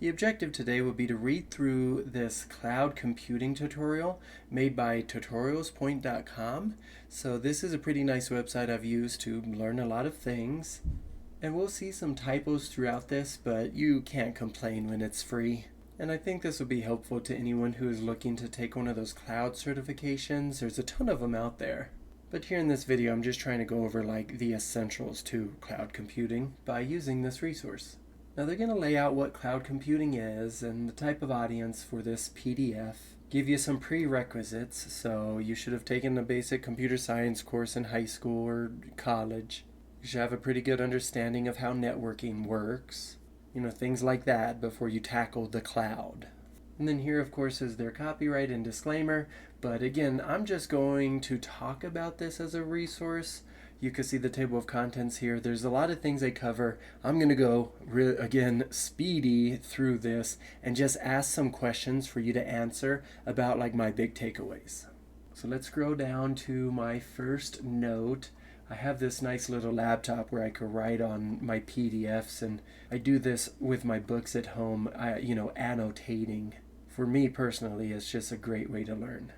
The objective today will be to read through this cloud computing tutorial made by tutorialspoint.com. So this is a pretty nice website I've used to learn a lot of things. And we'll see some typos throughout this, but you can't complain when it's free. And I think this will be helpful to anyone who is looking to take one of those cloud certifications. There's a ton of them out there. But here in this video, I'm just trying to go over the essentials to cloud computing by using this resource. Now they're going to lay out what cloud computing is and the type of audience for this PDF, give you some prerequisites, so you should have taken a basic computer science course in high school or college. You should have a pretty good understanding of how networking works, things like that before you tackle the cloud. And then here, of course, is their copyright and disclaimer, but again, I'm just going to talk about this as a resource. You can see the table of contents here. There's a lot of things they cover. I'm going to go, again, speedy through this and just ask some questions for you to answer about my big takeaways. So let's scroll down to my first note. I have this nice little laptop where I could write on my PDFs, and I do this with my books at home, annotating. For me personally, it's just a great way to learn.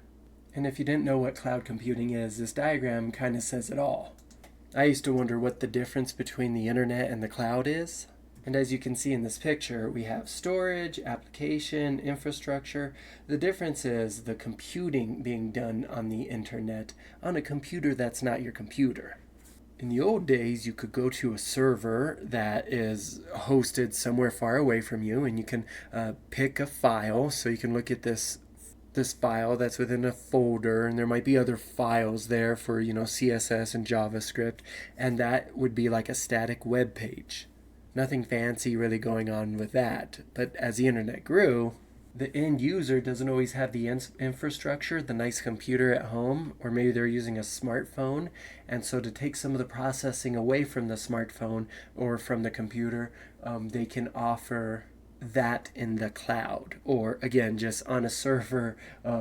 And if you didn't know what cloud computing is, this diagram kind of says it all. I used to wonder what the difference between the internet and the cloud is. And as you can see in this picture, we have storage, application, infrastructure. The difference is the computing being done on the internet on a computer that's not your computer. In the old days, you could go to a server that is hosted somewhere far away from you, and you can pick a file. So you can look at this file that's within a folder, and there might be other files there for CSS and JavaScript, and that would be like a static web page. Nothing fancy really going on with that. But as the internet grew, the end user doesn't always have the infrastructure, the nice computer at home, or maybe they're using a smartphone, and so to take some of the processing away from the smartphone or from the computer, they can offer that in the cloud, or again just on a server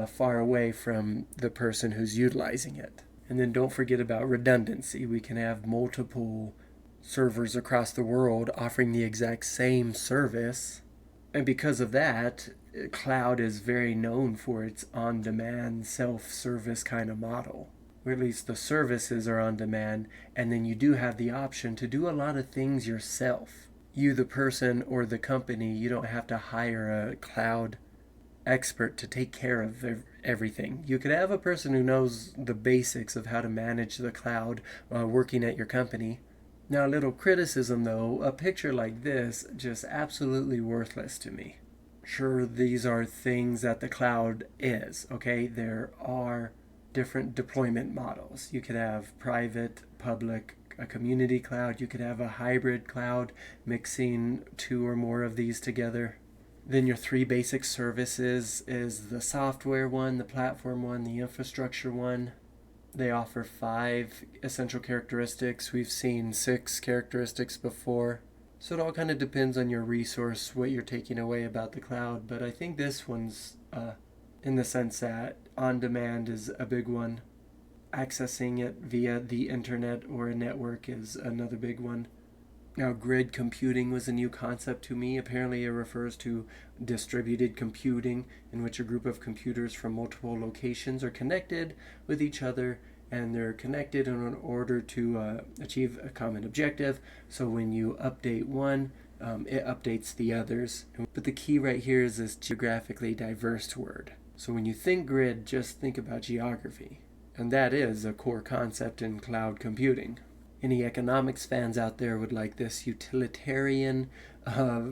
far away from the person who's utilizing it. And then don't forget about redundancy. We can have multiple servers across the world offering the exact same service, and because of that, cloud is very known for its on-demand self-service kind of model, or at least the services are on demand, and then you do have the option to do a lot of things yourself. You, the person or the company, you don't have to hire a cloud expert to take care of everything. You could have a person who knows the basics of how to manage the cloud working at your company. Now, a little criticism though, a picture like this just absolutely worthless to me. Sure, these are things that the cloud is, okay? There are different deployment models. You could have private, public, a community cloud. You could have a hybrid cloud, mixing two or more of these together. Then your three basic services is the software one, the platform one, the infrastructure one. They offer 5 essential characteristics. We've seen 6 characteristics before. So it all kind of depends on your resource, what you're taking away about the cloud. But I think this one's in the sense that on-demand is a big one. Accessing it via the internet or a network is another big one. Now, grid computing was a new concept to me. Apparently it refers to distributed computing, in which a group of computers from multiple locations are connected with each other, and they're connected in order to achieve a common objective. So when you update one, it updates the others. But the key right here is this geographically diverse word. So when you think grid, just think about geography. And that is a core concept in cloud computing. Any economics fans out there would like this utilitarian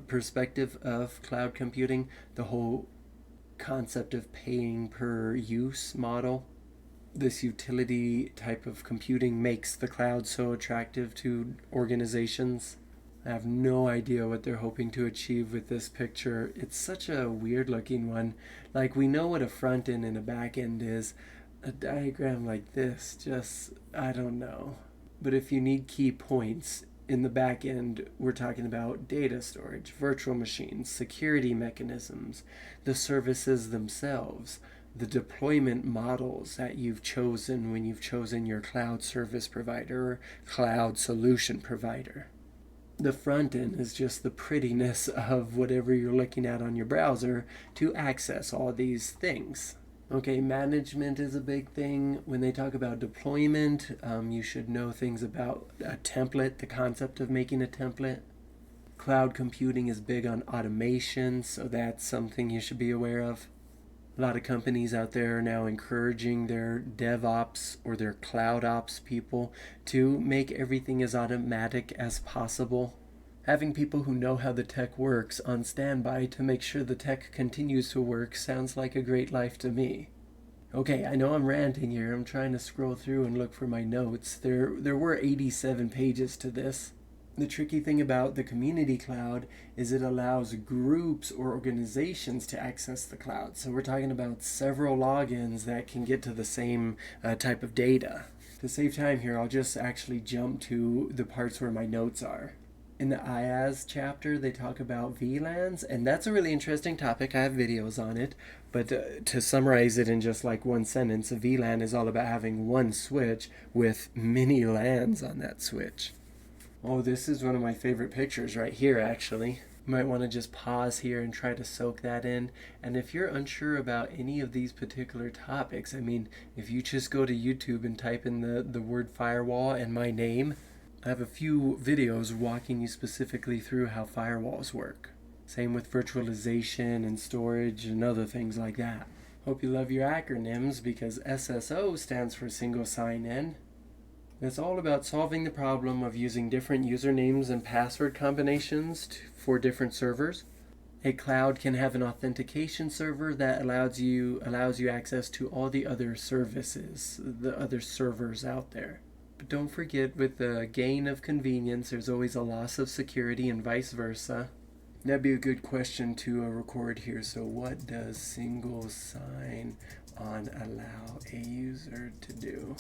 perspective of cloud computing, the whole concept of paying per use model. This utility type of computing makes the cloud so attractive to organizations. I have no idea what they're hoping to achieve with this picture. It's such a weird looking one. We know what a front end and a back end is. A diagram like this, I don't know. But if you need key points in the back end, we're talking about data storage, virtual machines, security mechanisms, the services themselves, the deployment models that you've chosen when you've chosen your cloud service provider or cloud solution provider. The front end is just the prettiness of whatever you're looking at on your browser to access all these things. Okay, management is a big thing. When they talk about deployment, you should know things about a template, the concept of making a template. Cloud computing is big on automation, so that's something you should be aware of. A lot of companies out there are now encouraging their DevOps or their Cloud Ops people to make everything as automatic as possible. Having people who know how the tech works on standby to make sure the tech continues to work sounds like a great life to me. Okay, I know I'm ranting here. I'm trying to scroll through and look for my notes. There were 87 pages to this. The tricky thing about the community cloud is it allows groups or organizations to access the cloud. So we're talking about several logins that can get to the same type of data. To save time here, I'll just actually jump to the parts where my notes are. In the IaaS chapter, they talk about VLANs, and that's a really interesting topic. I have videos on it, but to summarize it in just like one sentence, a VLAN is all about having one switch with many LANs on that switch. Oh, this is one of my favorite pictures right here, actually. You might want to just pause here and try to soak that in. And if you're unsure about any of these particular topics, I mean, if you just go to YouTube and type in the word firewall and my name, I have a few videos walking you specifically through how firewalls work. Same with virtualization and storage and other things like that. Hope you love your acronyms because SSO stands for single sign-in. It's all about solving the problem of using different usernames and password combinations for different servers. A cloud can have an authentication server that allows you access to all the other services, the other servers out there. But don't forget, with the gain of convenience, there's always a loss of security and vice versa. That'd be a good question to record here. So what does single sign-on allow a user to do?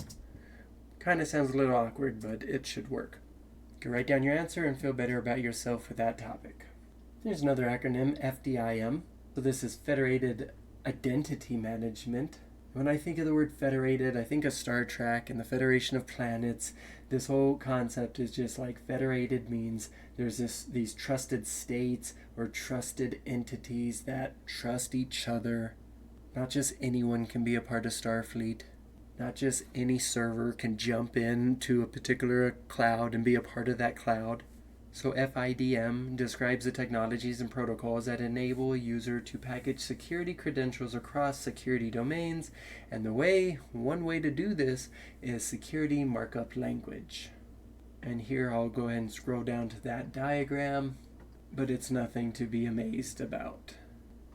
Kind of sounds a little awkward, but it should work. You can write down your answer and feel better about yourself with that topic. There's another acronym, FDIM. So this is Federated Identity Management. When I think of the word federated, I think of Star Trek and the Federation of Planets. This whole concept is just like federated means there's these trusted states or trusted entities that trust each other. Not just anyone can be a part of Starfleet. Not just any server can jump into a particular cloud and be a part of that cloud. So FIDM describes the technologies and protocols that enable a user to package security credentials across security domains, and one way to do this is security markup language. And here I'll go ahead and scroll down to that diagram, but it's nothing to be amazed about.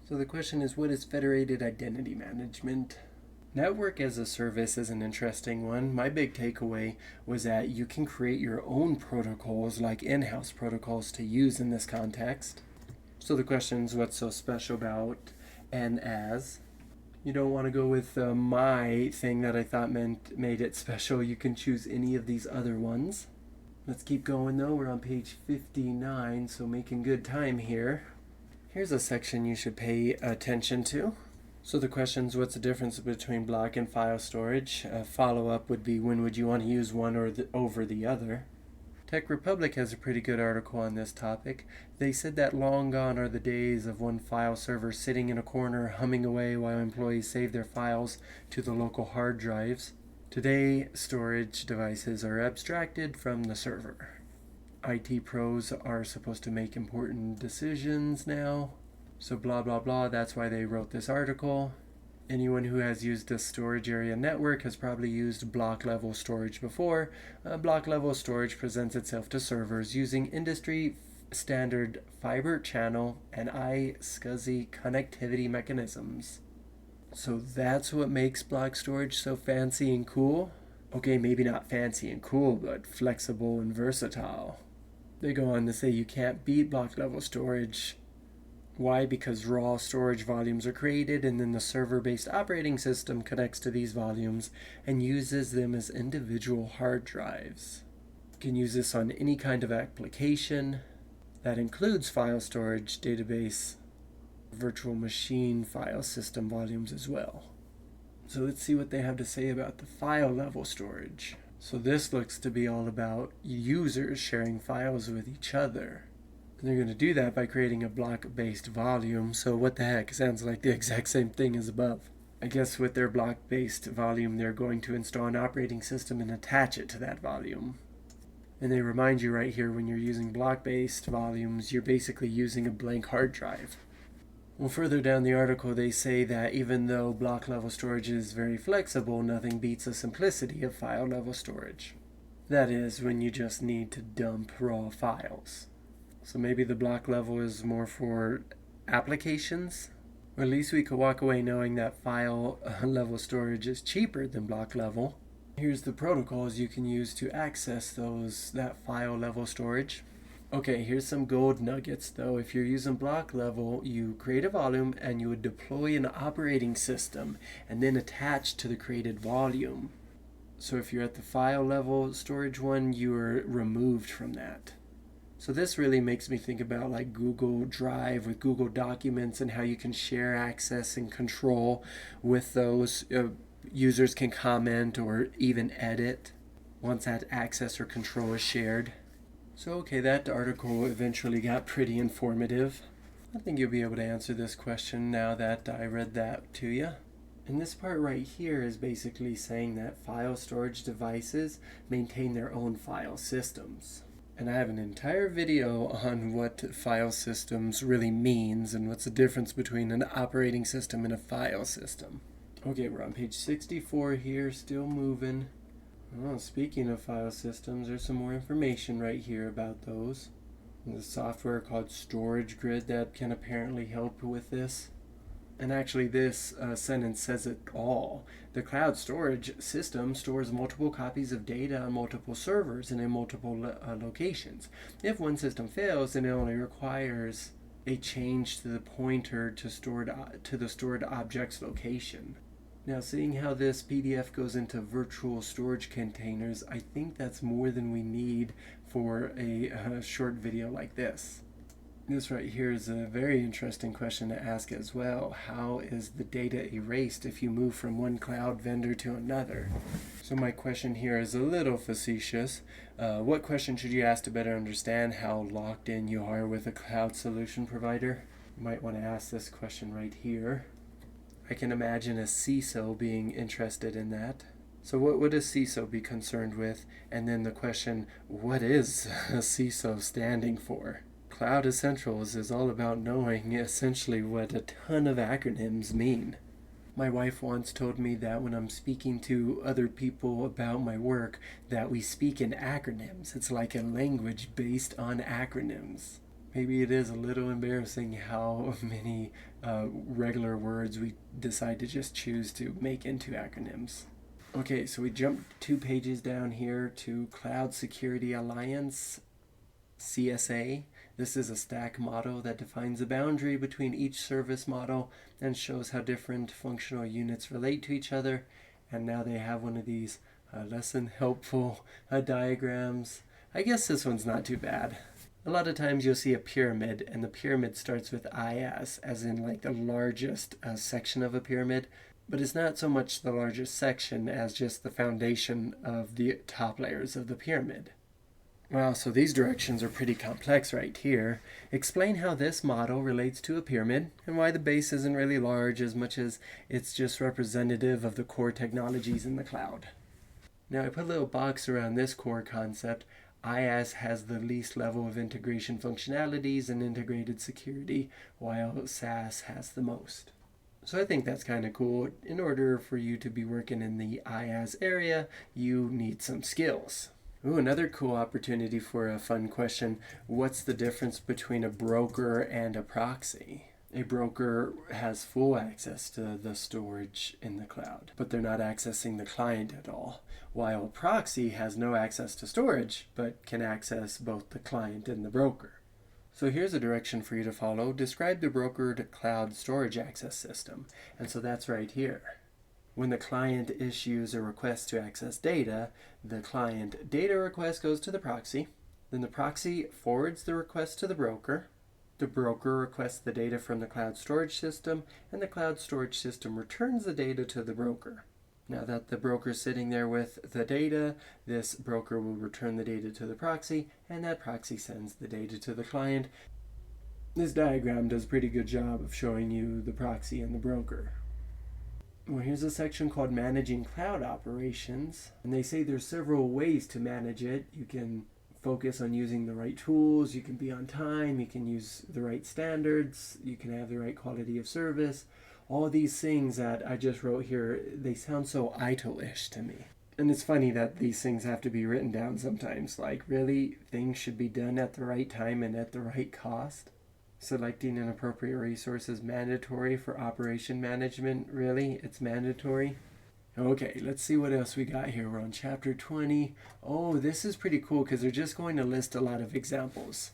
So the question is, what is federated identity management? Network as a service is an interesting one. My big takeaway was that you can create your own protocols, like in-house protocols, to use in this context. So the question is, what's so special about NaaS? You don't want to go with my thing that I thought made it special. You can choose any of these other ones. Let's keep going though. We're on page 59, so making good time here. Here's a section you should pay attention to. So the question is, what's the difference between block and file storage? A follow-up would be, when would you want to use one over the other? Tech Republic has a pretty good article on this topic. They said that long gone are the days of one file server sitting in a corner humming away while employees save their files to the local hard drives. Today, storage devices are abstracted from the server. IT pros are supposed to make important decisions now. So blah blah blah, that's why they wrote this article. Anyone who has used a storage area network has probably used block level storage before. Block level storage presents itself to servers using industry standard fiber channel and iSCSI connectivity mechanisms. So that's what makes block storage so fancy and cool. Okay, maybe not fancy and cool, but flexible and versatile. They go on to say you can't beat block level storage. Why? Because raw storage volumes are created, and then the server-based operating system connects to these volumes and uses them as individual hard drives. You can use this on any kind of application. That includes file storage, database, virtual machine file system volumes as well. So let's see what they have to say about the file level storage. So this looks to be all about users sharing files with each other. And they're going to do that by creating a block-based volume. So what the heck? Sounds like the exact same thing as above. I guess with their block-based volume, they're going to install an operating system and attach it to that volume. And they remind you right here, when you're using block-based volumes, you're basically using a blank hard drive. Well, further down the article, they say that even though block-level storage is very flexible, nothing beats the simplicity of file-level storage. That is, when you just need to dump raw files. So maybe the block level is more for applications? Or at least we could walk away knowing that file level storage is cheaper than block level. Here's the protocols you can use to access that file level storage. Okay, here's some gold nuggets though. If you're using block level, you create a volume and you would deploy an operating system and then attach to the created volume. So if you're at the file level storage one, you're removed from that. So this really makes me think about like Google Drive with Google Documents and how you can share access and control with those. Users can comment or even edit once that access or control is shared. So okay, that article eventually got pretty informative. I think you'll be able to answer this question now that I read that to you. And this part right here is basically saying that file storage devices maintain their own file systems. And I have an entire video on what file systems really means and what's the difference between an operating system and a file system. Okay, we're on page 64 here, still moving. Oh, speaking of file systems, there's some more information right here about those. There's a software called Storage Grid that can apparently help with this. And actually this sentence says it all. The cloud storage system stores multiple copies of data on multiple servers and in multiple locations. If one system fails, then it only requires a change to the pointer to the stored object's location. Now, seeing how this PDF goes into virtual storage containers, I think that's more than we need for a short video like this. This right here is a very interesting question to ask as well. How is the data erased if you move from one cloud vendor to another? So my question here is a little facetious. What question should you ask to better understand how locked in you are with a cloud solution provider? You might want to ask this question right here. I can imagine a CISO being interested in that. So what would a CISO be concerned with? And then the question, what is a CISO standing for? Cloud Essentials is all about knowing essentially what a ton of acronyms mean. My wife once told me that when I'm speaking to other people about my work, that we speak in acronyms. It's like a language based on acronyms. Maybe it is a little embarrassing how many regular words we decide to just choose to make into acronyms. Okay, so we jumped 2 pages down here to Cloud Security Alliance, CSA. This is a stack model that defines a boundary between each service model and shows how different functional units relate to each other. And now they have one of these lesson helpful diagrams. I guess this one's not too bad. A lot of times you'll see a pyramid, and the pyramid starts with IS, as in like the largest section of a pyramid, but it's not so much the largest section as just the foundation of the top layers of the pyramid. Wow, so these directions are pretty complex right here. Explain how this model relates to a pyramid and why the base isn't really large as much as it's just representative of the core technologies in the cloud. Now I put a little box around this core concept. IaaS has the least level of integration functionalities and integrated security, while SaaS has the most. So I think that's kind of cool. In order for you to be working in the IaaS area, you need some skills. Ooh, another cool opportunity for a fun question. What's the difference between a broker and a proxy? A broker has full access to the storage in the cloud, but they're not accessing the client at all, while a proxy has no access to storage, but can access both the client and the broker. So here's a direction for you to follow. Describe the brokered cloud storage access system. And so that's right here. When the client issues a request to access data, the client data request goes to the proxy. Then the proxy forwards the request to the broker. The broker requests the data from the cloud storage system, and the cloud storage system returns the data to the broker. Now that the broker's sitting there with the data, this broker will return the data to the proxy, and that proxy sends the data to the client. This diagram does a pretty good job of showing you the proxy and the broker. Well, here's a section called Managing Cloud Operations, and they say there's several ways to manage it. You can focus on using the right tools, you can be on time, you can use the right standards, you can have the right quality of service. All these things that I just wrote here, they sound so ITIL-ish to me. And it's funny that these things have to be written down sometimes. Like, really, things should be done at the right time and at the right cost? Selecting an appropriate resource is mandatory for operation management. Really? It's mandatory? Okay, let's see what else we got here. We're on chapter 20. Oh, this is pretty cool because they're just going to list a lot of examples.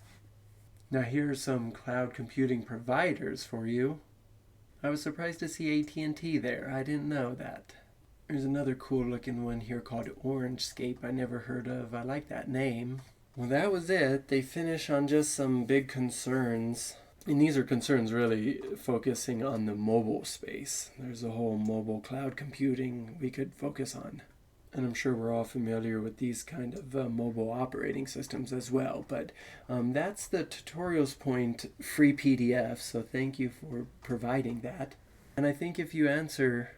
Now here are some cloud computing providers for you. I was surprised to see AT&T there. I didn't know that. There's another cool looking one here called OrangeScape I never heard of. I like that name. Well, that was it. They finish on just some big concerns. And these are concerns really focusing on the mobile space. There's a whole mobile cloud computing we could focus on. And I'm sure we're all familiar with these kind of mobile operating systems as well. But that's the Tutorials Point free PDF, so thank you for providing that. And I think if you answer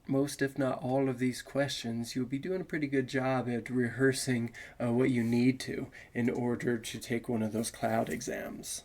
most, if not all, of these questions, you'll be doing a pretty good job at rehearsing what you need to in order to take one of those cloud exams.